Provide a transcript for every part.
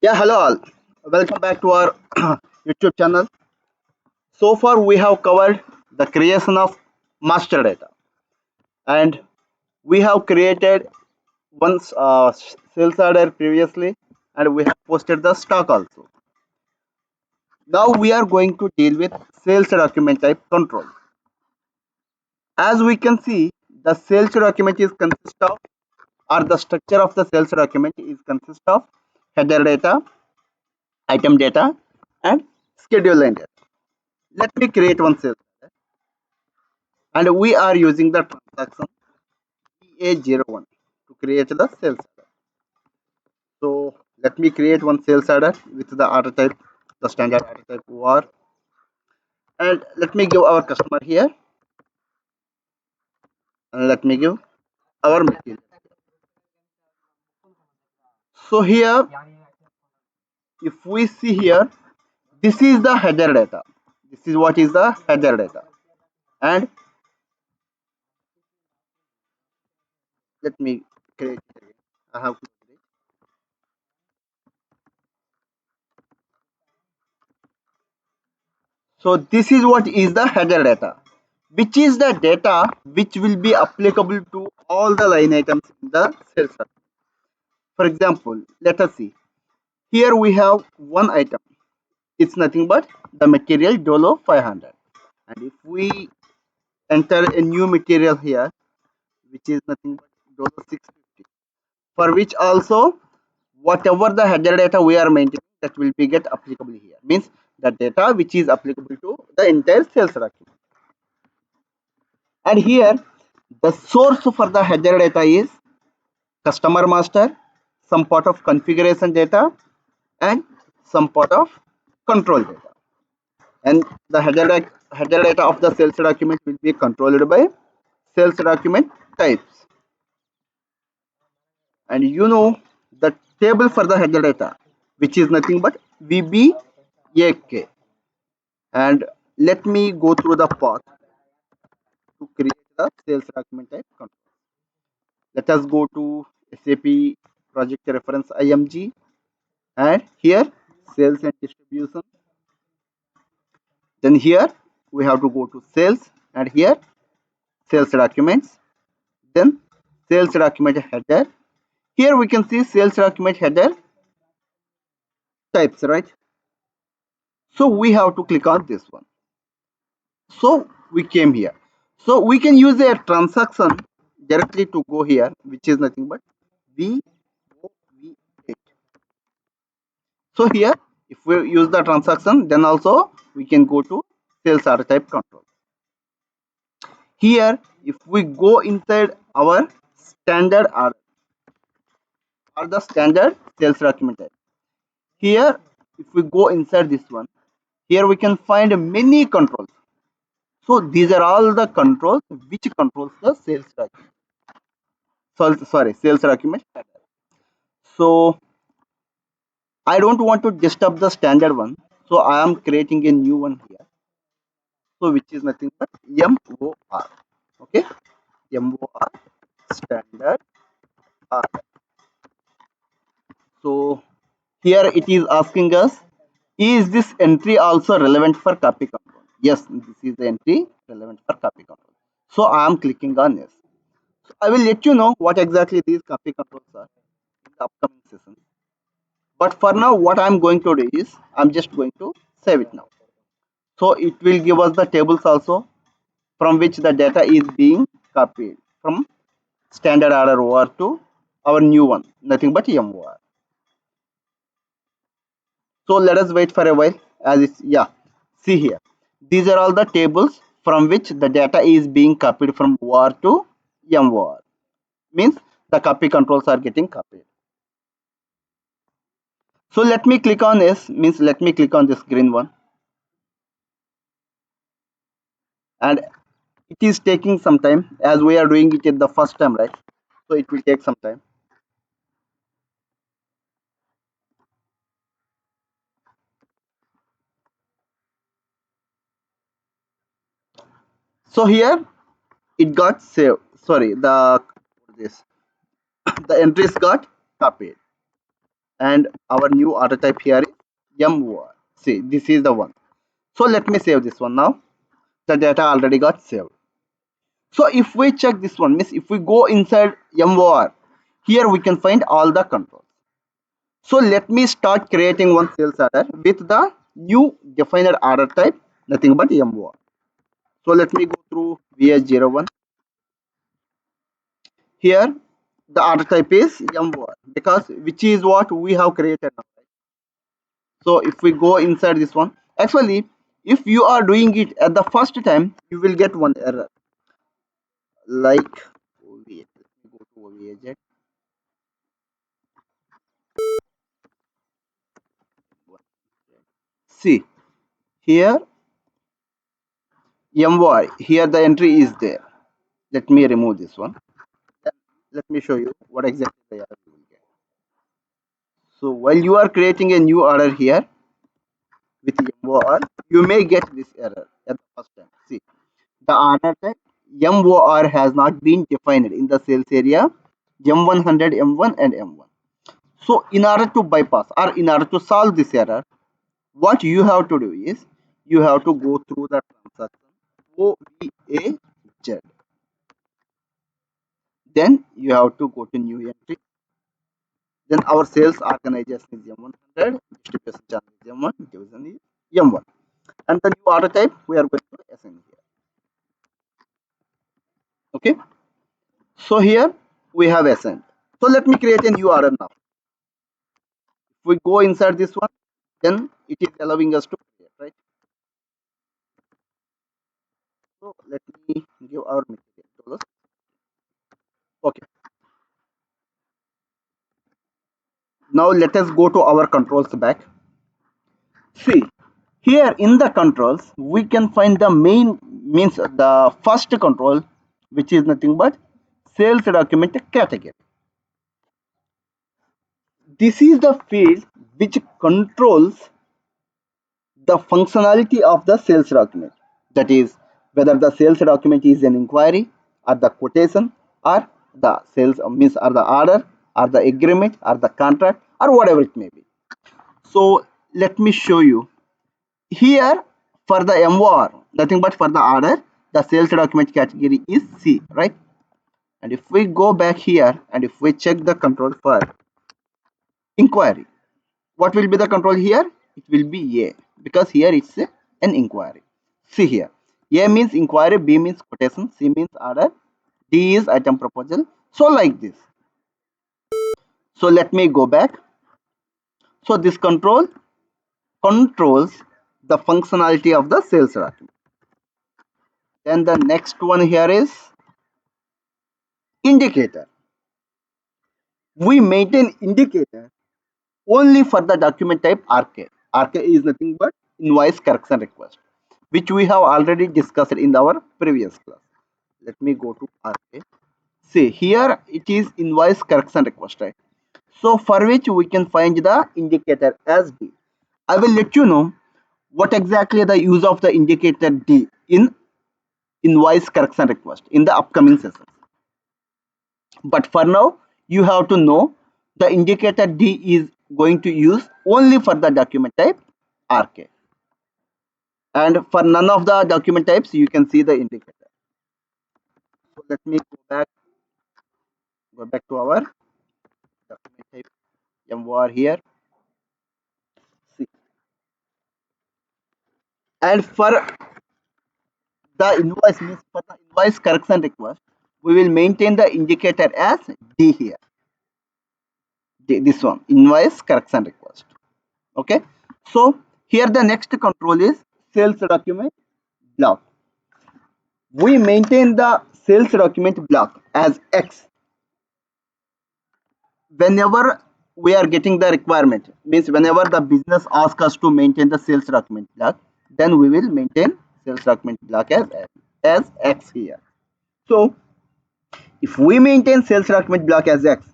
Yeah, hello all. Welcome back to our YouTube channel. So far, we have covered the creation of master data, and we have created one sales order previously, and we have posted the stock also. Now we are going to deal with sales document type control. As we can see, the sales document is consist of, or the structure of the sales document is consist of header data, item data, and schedule line data. Let me create one sales and we are using the transaction EA01 to create the sales order. So let me create one sales order with the order type, the standard order type OR, and let me give our customer here, and let me give our material. So here, if we see here, this is the header data. This is what is the header data, and let me create it again. I have to create. So this is what is the header data, which is the data which will be applicable to all the line items in the sales order. For example, let us see. Here we have one item. It's nothing but the material Dolo 500. And if we enter a new material here, which is nothing but Dolo 650, for which also whatever the header data we are maintaining, that will be get applicable here. Means the data which is applicable to the entire sales document. And here the source for the header data is customer master, some part of configuration data, and some part of control data. And the header data of the sales document will be controlled by sales document types. And you know the table for the header data, which is nothing but VBAK. And let me go through the path to create the sales document type control. Let us go to SAP project reference IMG, and here sales and distribution. Then here we have to go to sales, and here sales documents, then sales document header. Here we can see sales document header types, right? So we have to click on this one. So we came here. So we can use a transaction directly to go here, which is nothing but VOV8. So here, if we use the transaction, then also we can go to sales order type control. Here, if we go inside our standard order or the standard sales document type, here if we go inside this one, here we can find many controls. So these are all the controls which controls the sales document. So sorry, sales document. So I don't want to disturb the standard one, so I am creating a new one here. So which is nothing but MOR. Okay, MOR standard R. So here it is asking us, is this entry also relevant for copy control? Yes, this is the entry relevant for copy control. So I am clicking on yes. So I will let you know what exactly these copy controls are in the upcoming session. But for now, what I'm going to do is I'm just going to save it now. So it will give us the tables also from which the data is being copied from standard order OR to our new one, nothing but MOR. So let us wait for a while as it's, yeah, see here. These are all the tables from which the data is being copied from OR to MOR. Means the copy controls are getting copied. So let me click on this, means let me click on this green one, and it is taking some time as we are doing it at the first time, right? So it will take some time. So here it got saved. Sorry, the this the entries got copied, and our new order type here is MOR. See, this is the one. So let me save this one now. The data already got saved. So if we check this one, means if we go inside MOR, here we can find all the controls. So let me start creating one sales order with the new defined order type, nothing but MOR. So let me go through VS01. Here the order type is MOR because which is what we have created now. So if we go inside this one, actually if you are doing it at the first time, you will get one error like OVH. Let me go to OVH. See here MY, here the entry is there. Let me remove this one. Let me show you what exactly the error you will get. So while you are creating a new order here with MOR, you may get this error at the first time. See, the order type MOR has not been defined in the sales area M100, M1 and M1. So in order to bypass or in order to solve this error, what you have to do is you have to go through the transaction OVAZ. Then you have to go to new entry. Then our sales organization is M100, distribution channel is M1, division is M1. And the new order type we are going to assign here. Okay. So here we have assigned. So let me create a new order now. If we go inside this one, then it is allowing us to create, right? So let me give our material. Okay. Now let us go to our controls back. See, here in the controls, we can find the main means the first control, which is nothing but sales document category. This is the field which controls the functionality of the sales document. That is, whether the sales document is an inquiry or the quotation or the sales means or the order or the agreement or the contract or whatever it may be. So let me show you here for the MOR, nothing but for the order, the sales document category is C, right? And if we go back here and if we check the control for inquiry, what will be the control here? It will be A because here it's an inquiry. See here, A means inquiry, B means quotation, C means order, D is item proposal. So like this. So let me go back. So this control controls the functionality of the sales document. Then the next one here is indicator. We maintain indicator only for the document type RK. RK is nothing but invoice correction request, which we have already discussed in our previous class. Let me go to RK. See here it is invoice correction request, right? So for which we can find the indicator as D. I will let you know what exactly the use of the indicator D in invoice correction request in the upcoming session. But for now, you have to know the indicator D is going to use only for the document type RK. And for none of the document types, you can see the indicator. So let me go back to our document type MOR here. See. And for the invoice means for the invoice correction request, we will maintain the indicator as D here. This one, invoice correction request. Okay. So here the next control is sales document block. We maintain the sales document block as X whenever we are getting the requirement, means whenever the business asks us to maintain the sales document block, then we will maintain sales document block as X here. So if we maintain sales document block as X,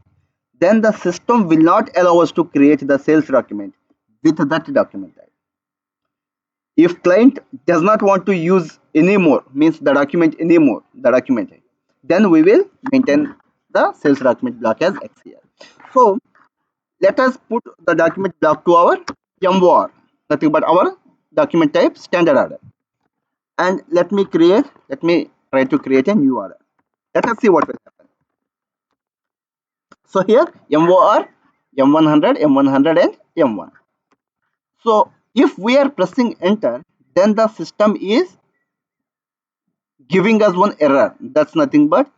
then the system will not allow us to create the sales document with that document type. If client does not want to use anymore, means the document anymore, the document type, then we will maintain the sales document block as X here. So Let us put the document block to our MOR, nothing but our document type standard order. And let me try to create a new order. Let us see what will happen. So here MOR, M100, M100 and M1. So if we are pressing enter, then the system is giving us one error. That's nothing but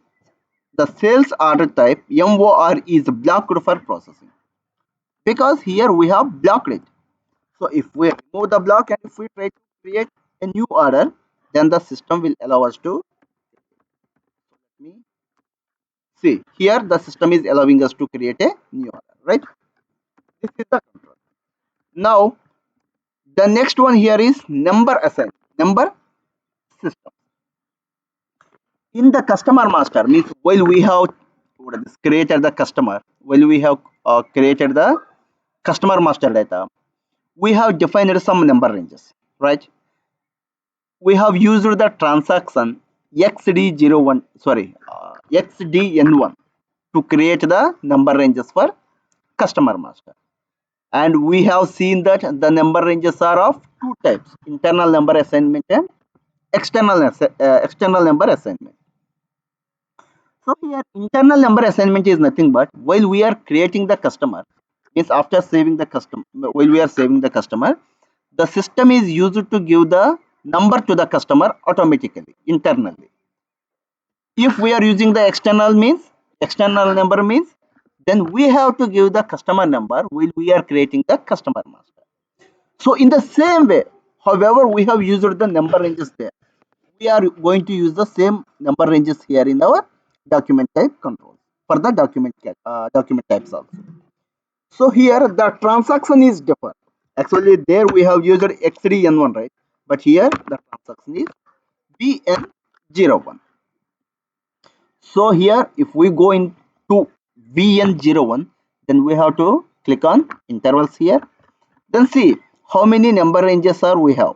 the sales order type MOR is blocked for processing, because here we have blocked it. So if we remove the block and if we try to create a new order, then the system will allow us to see. Here the system is allowing us to create a new order, right? This is the control. Now the next one here is number assign, number system. In the customer master, means while we have created the customer, while we have created the customer master data, we have defined some number ranges, right? We have used the transaction xd01, sorry, xdn1 to create the number ranges for customer master. And we have seen that the number ranges are of two types: internal number assignment and external number assignment. So here internal number assignment is nothing but while we are creating the customer, means after saving the customer, while we are saving the customer, the system is used to give the number to the customer automatically internally. If we are using the external number means, then we have to give the customer number while we are creating the customer master. So in the same way, however we have used the number ranges there, we are going to use the same number ranges here in our document type control for the document types also. So here the transaction is different. Actually there we have used x3n1, right? But here the transaction is bn01. So here if we go into vn01, then we have to click on intervals here. Then see how many number ranges are we have.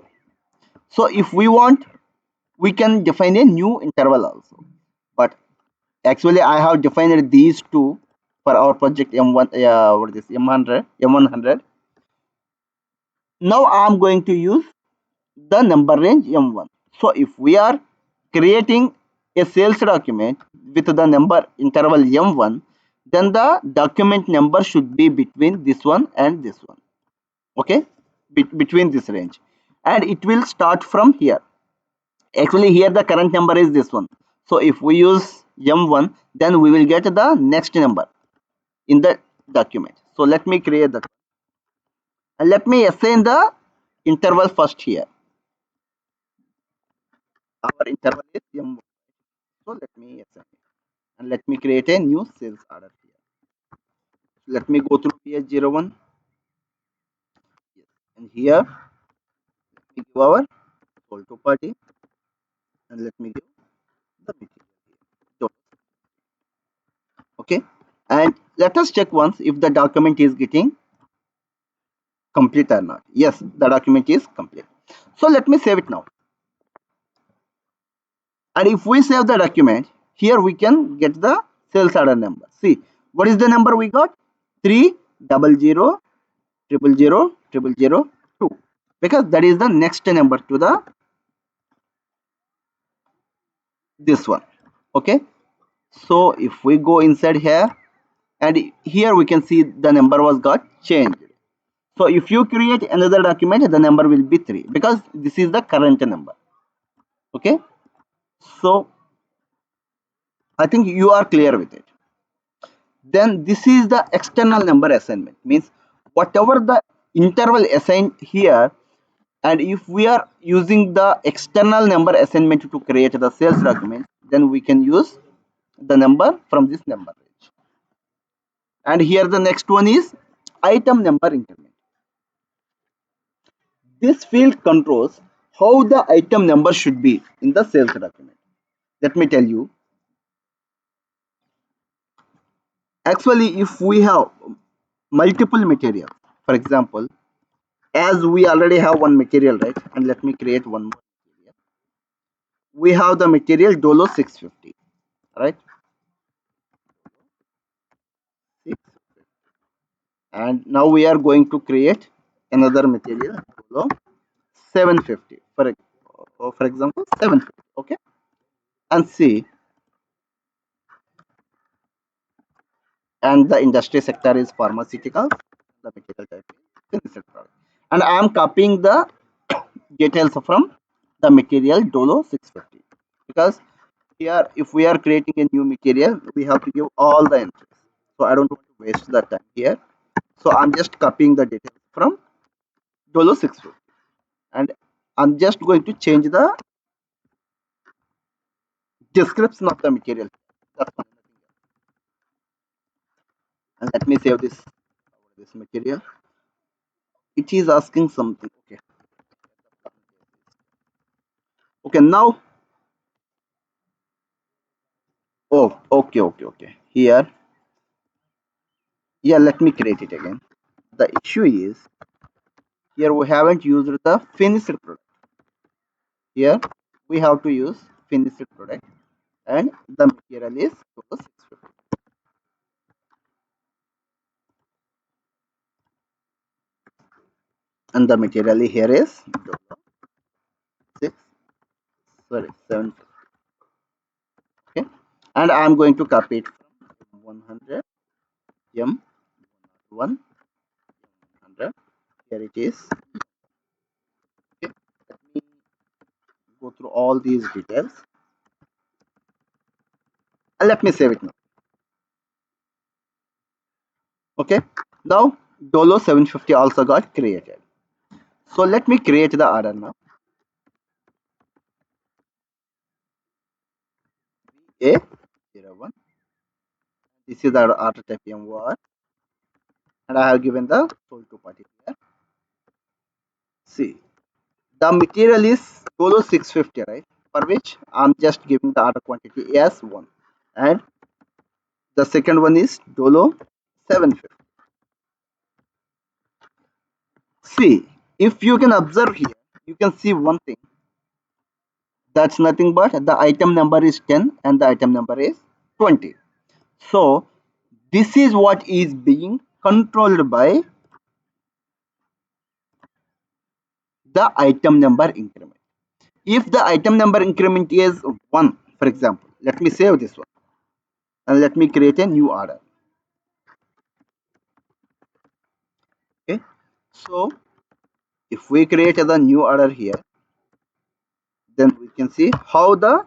So if we want, we can define a new interval also. But actually I have defined these two for our project M1, what is this, M100. Now I am going to use the number range M1. So if we are creating a sales document with the number interval M1, then the document number should be between this one and this one. Okay, between this range, and it will start from here. Actually here the current number is this one. So if we use M1, then we will get the next number in the document. So let me create that and let me assign the interval first here. Our interval is M1. So let me assign it and let me create a new sales order here. Let me go through PH01. Yes. And here we give our sold to party and let me give the material here. Okay, and let us check once if the document is getting complete or not. Yes, the document is complete. So let me save it now. And if we save the document, here we can get the sales order number. See, what is the number we got? 30000000002, because that is the next number to the this one. Okay, so if we go inside here, and here we can see the number was got changed. So if you create another document, the number will be 3 because this is the current number. Okay, so I think you are clear with it. Then this is the external number assignment, means whatever the interval assigned here, and if we are using the external number assignment to create the sales document, then we can use the number from this number range. And here the next one is item number increment. This field controls how the item number should be in the sales document. Let me tell you. Actually, if we have multiple materials, for example, as we already have one material, right? And let me create one more material. We have the material Dolo 650, right? And now we are going to create another material below 750 for example 750. Okay, and see, and the industry sector is pharmaceutical, the material type is finished product, and I am copying the details from the material dolo 650, because here if we are creating a new material we have to give all the entries, so I don't want to waste the time here. So I'm just copying the details from dolo 650, and I'm just going to change the description of the material. That's fine. And let me save this material. It is asking something. Okay. Okay. Now. Oh. Okay. Okay. Okay. Here. Yeah. Let me create it again. The issue is here we haven't used the finished product. Here we have to use finished product, and the material is 650. And the material here is 6. Sorry, 7. Okay. And I am going to copy it from 100 m 100. Here it is. Okay. Let me go through all these details and let me save it now. Okay. Now Dolo 750 also got created. So let me create the order now. A01. This is our order type MOR, and I have given the sold to party here. See, the material is Dolo 650, right? For which I'm just giving the order quantity as 1, and the second one is Dolo 750. See, if you can observe here, you can see one thing. That's nothing but the item number is 10 and the item number is 20. So this is what is being controlled by the item number increment. If the item number increment is 1, for example, let me save this one and let me create a new order. Okay, so if we create the new order here, then we can see how the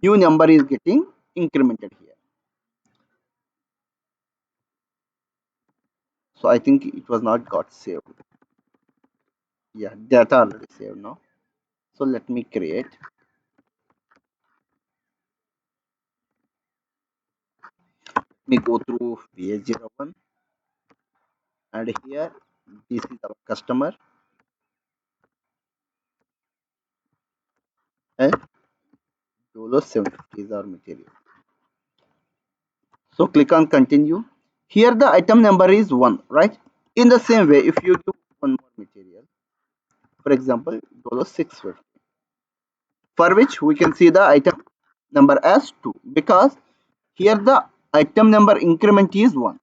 new number is getting incremented here. So I think it was not got saved. Yeah, data already saved now. So let me create. Let me go through VH01, and here this is our customer, and Dolo 750 is our material. So click on continue. Here the item number is 1, right? In the same way, if you do one more material, for example, Dolo 650, for which we can see the item number as 2, because here the item number increment is 1,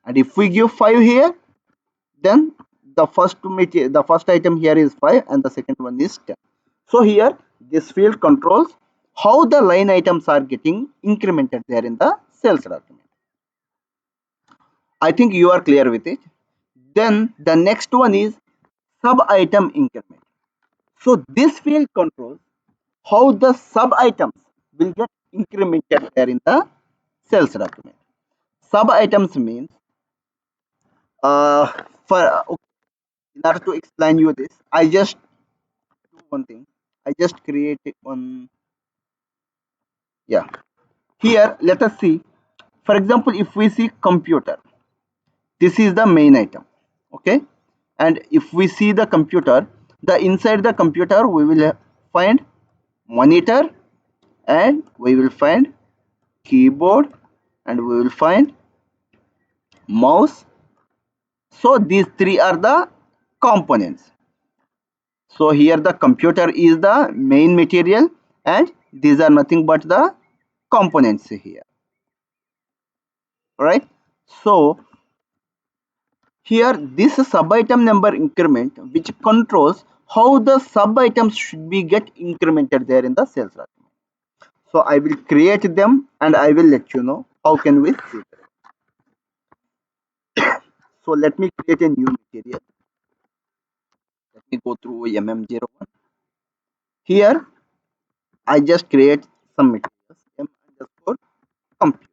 and if we give 5 here, then the first item here is 5 and the second one is 10. So here this field controls how the line items are getting incremented there in the sales document. I think you are clear with it. Then the next one is sub item increment. So this field controls how the sub items will get incremented there in the sales document. Sub items means for in order to explain you this, I just do one thing. I just create one. Yeah. Here, let us see. For example, if we see computer, this is the main item. Okay. And if we see the computer, the inside the computer we will find monitor, and we will find keyboard, and we will find mouse. So these three are the components. So here the computer is the main material, and these are nothing but the components here, right? So Here this sub item number increment which controls how the sub items should be get incremented there in the sales document. So I will create them and I will let you know how can we see them. So let me create a new material. Let me go through mm01. Here I just create some materials m underscore computer.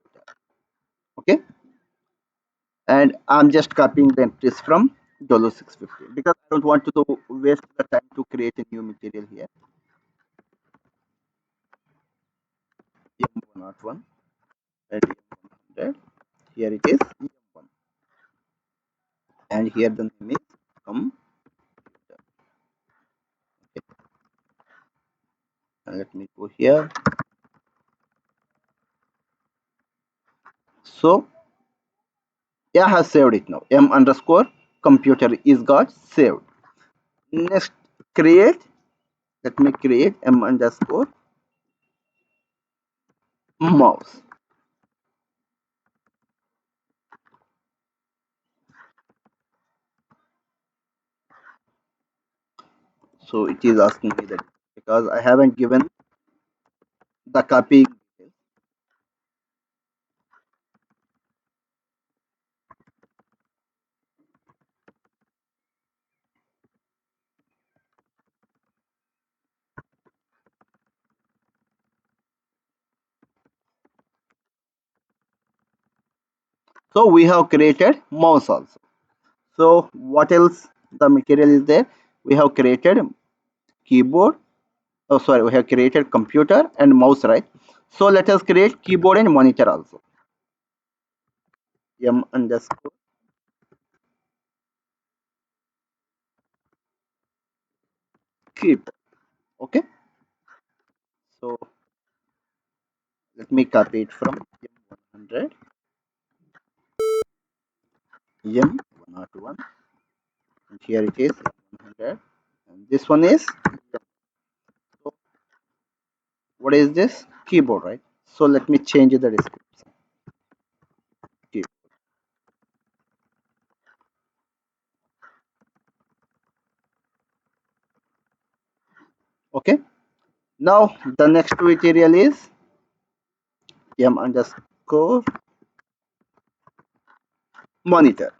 Okay, and I'm just copying the entries from Dolo 650 because I don't want to waste the time to create a new material here. M101 and M100. Here it is M1, and here the name is computer. Okay, and let me go here. So yeah, I have saved it now. M underscore computer is got saved. Next, create. Let me create M underscore mouse. So it is asking me that because I haven't given the copy. So we have created mouse also. So what else the material is there? We have created keyboard. Oh, sorry, we have created computer and mouse, right? So let us create keyboard and monitor also. M underscore keyboard. Okay. So let me copy it from M100, M101, and here it is M100, and this one is. So what is this? Keyboard, right? So let me change the description. Keyboard. Okay. Now the next material is M underscore monitor.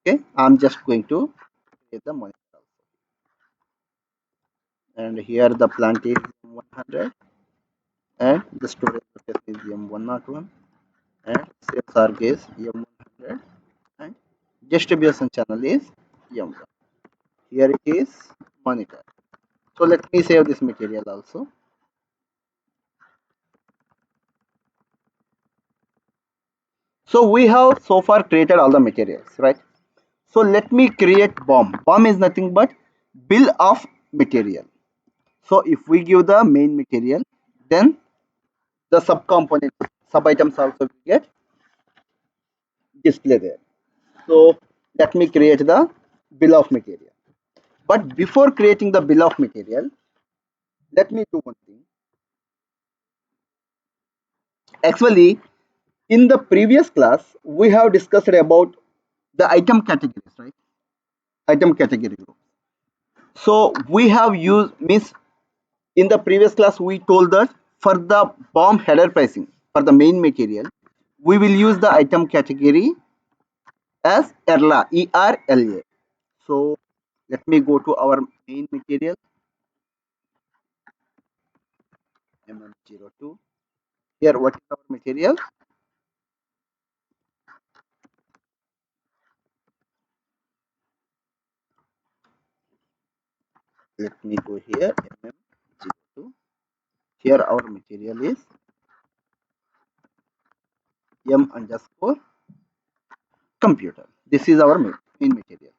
Okay, I'm just going to create the monitor also. And here the plant is 100 and the storage location is M101 and sales arc is M100 and distribution channel is M1. Here it is monitor. So let me save this material also. So we have so far created all the materials, right? So let me create BOM. BOM is nothing but bill of material. So if we give the main material, then the subcomponents, sub items also will get display there. So let me create the bill of material. But before creating the bill of material, let me do one thing. Actually, in the previous class, we have discussed about the item categories, right? Item category group. So we have used means in the previous class we told that for the BOM header pricing for the main material, we will use the item category as ERLA, ERLA. So let me go to our main material MM02. Here, what is our material? Let me go here MM02. Here, our material is M underscore computer. This is our main material.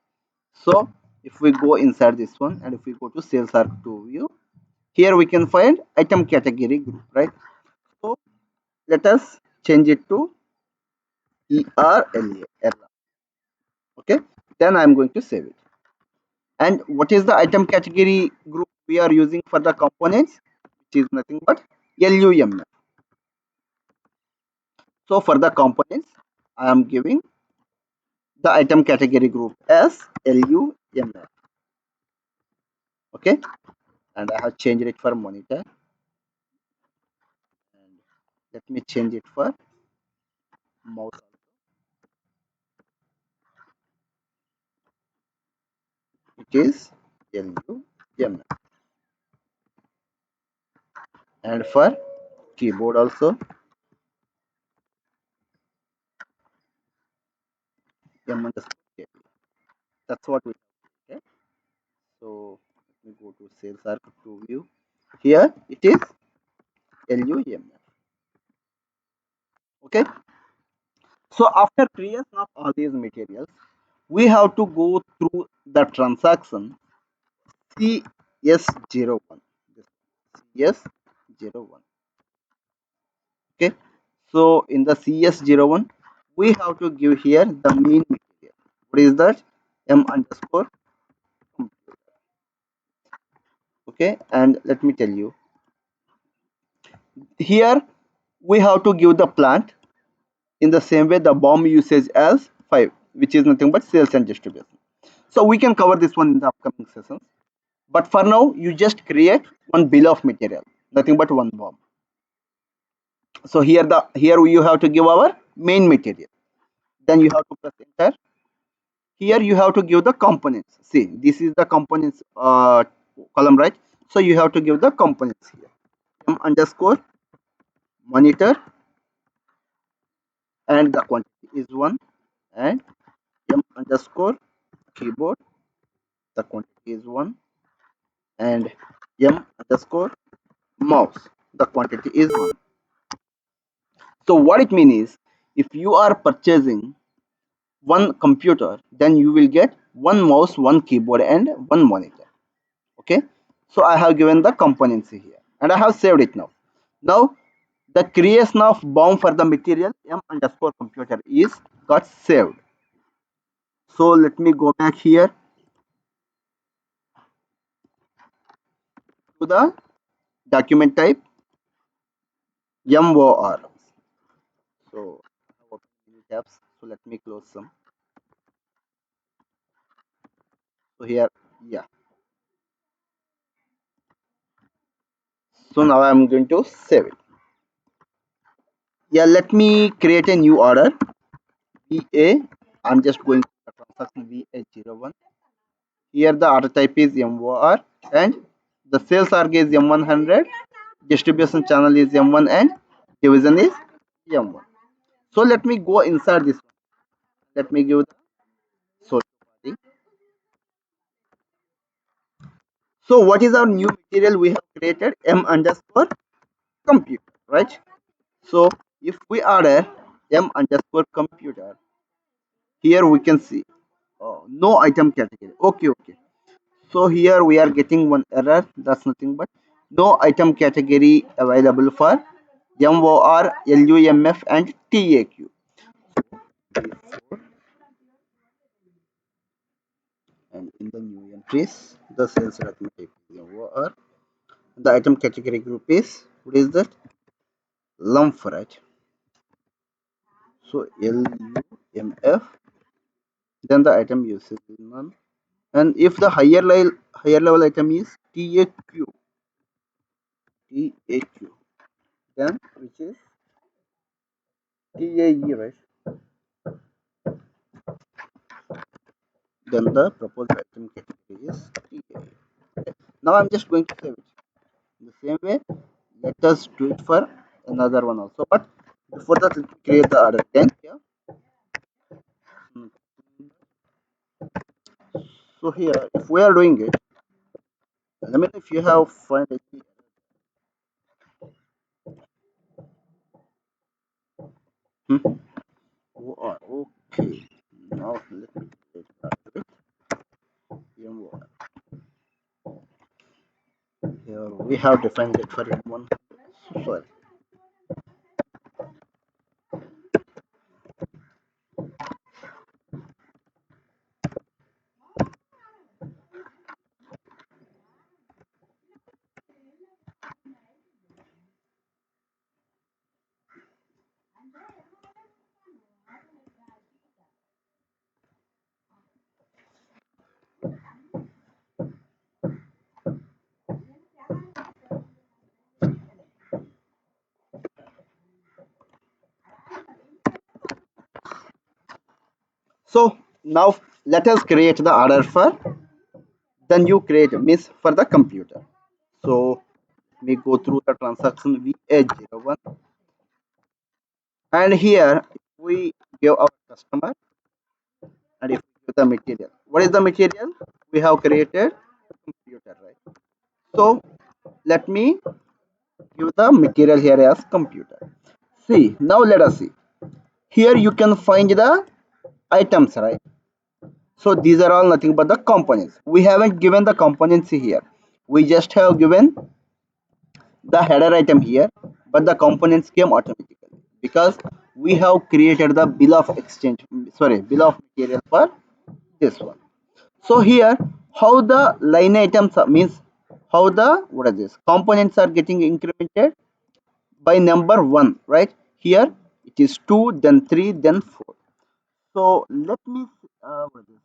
So if we go inside this one and if we go to sales arc to view, here we can find item category group, right? So let us change it to ERLA. Okay, then I'm going to save it. And what is the item category group we are using for the components, which is nothing but LUMF. So for the components I am giving the item category group as LUMF. Okay, and I have changed it for monitor, and let me change it for mouse. It is LUMF, and for keyboard also M underscore K. That's what we have. Okay, so let me go to sales arc to view. Here it is LUMF. Okay, so after creation of all these materials, we have to go through the transaction CS01. CS01. Okay, so in the CS01, we have to give here the main material. What is that? M underscore. Okay, and let me tell you here we have to give the plant in the same way the bomb usage as 5, which is nothing but sales and distribution. So we can cover this one in the upcoming sessions. But for now, you just create one bill of material, nothing but one bomb. So here you have to give our main material. Then you have to press enter. Here you have to give the components. See, this is the components column, right? So you have to give the components here. M underscore monitor, and the quantity is 1, and M underscore keyboard, the quantity is 1, and M underscore mouse, the quantity is 1. So what it means is, if you are purchasing one computer, then you will get one mouse, one keyboard, and one monitor. Okay, so I have given the components here, and I have saved it now. Now the creation of bomb for the material M underscore computer is got saved. So let me go back here to the document type MOR. So I have opened many tabs. So let me close some. So here, yeah. So now I'm going to save it. Yeah, let me create a new order. VA. I'm just going to the transaction VA01. Here the order type is MOR, and the sales arc is M100, distribution channel is M1, and division is M1. So let me go inside this one. Let me give the source party. So what is our new material we have created? M underscore computer, right? So if we order M underscore computer, here we can see no item category. Okay. So here we are getting one error. That's nothing but no item category available for MOR, LUMF, and TAQ. And in the new entries, the sales arithmetic is MOR. The item category group is, what is that? Lump, right? So LUMF. Then the item usage is none. And if the higher level item is TAQ, then which is TAE, right? Then the proposed item category is TAE. Okay. Now I'm just going to save it. In the same way, let us do it for another one also. But before that, let me create the order again. Yeah. Mm. So here, if we are doing it, let me know if you have find any. Hmm. Okay. Now let me create the order. Here we have defined it for M1. Sorry. So now let us create the order for then you create means for the computer. So we go through the transaction VH01, and here we give our customer, and if we give the material, what is the material we have created? Computer, right? So let me give the material here as computer. See, now let us see. Here you can find the items, right? So these are all nothing but the components. We haven't given the components here. We just have given the header item here, but the components came automatically because we have created the bill of exchange, sorry, bill of material for this one. So here how the line items means how the what is this components are getting incremented by number 1, right? Here it is 2, then 3, then 4. So let me what is this?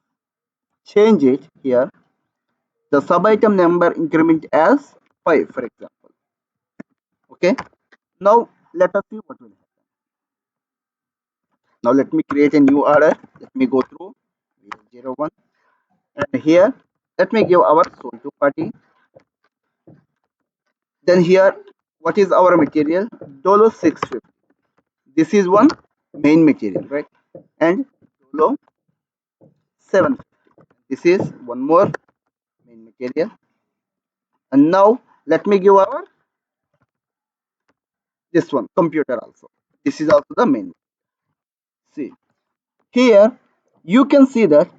Change it here, the sub item number increment as 5 for example. Okay, now let us see what will happen. Now let me create a new order. Let me go through 01, and here let me give our sold to party. Then here what is our material? Dolo 650. This is one main material, right? And Dolo 750. This is one more main material. And now let me give our this one computer also. This is also the main. See, here you can see that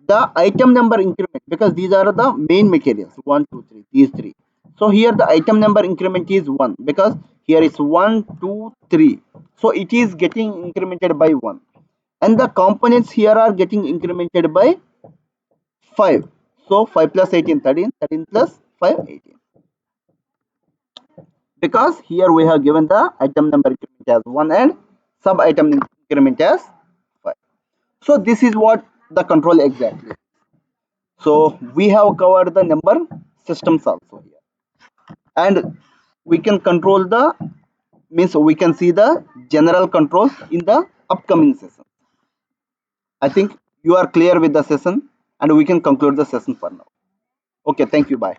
the item number increment, because these are the main materials 1 2 3, these three. So here the item number increment is 1 because here is 1 2 3, so it is getting incremented by 1, and the components here are getting incremented by 5. So 5 plus 18 13, 13 plus 5 18, because here we have given the item number increment as 1 and sub item increment as 5. So this is what the control exactly. So we have covered the number systems also here, and we can control the means we can see the general control in the upcoming session. I think you are clear with the session, and we can conclude the session for now. Okay, thank you, bye.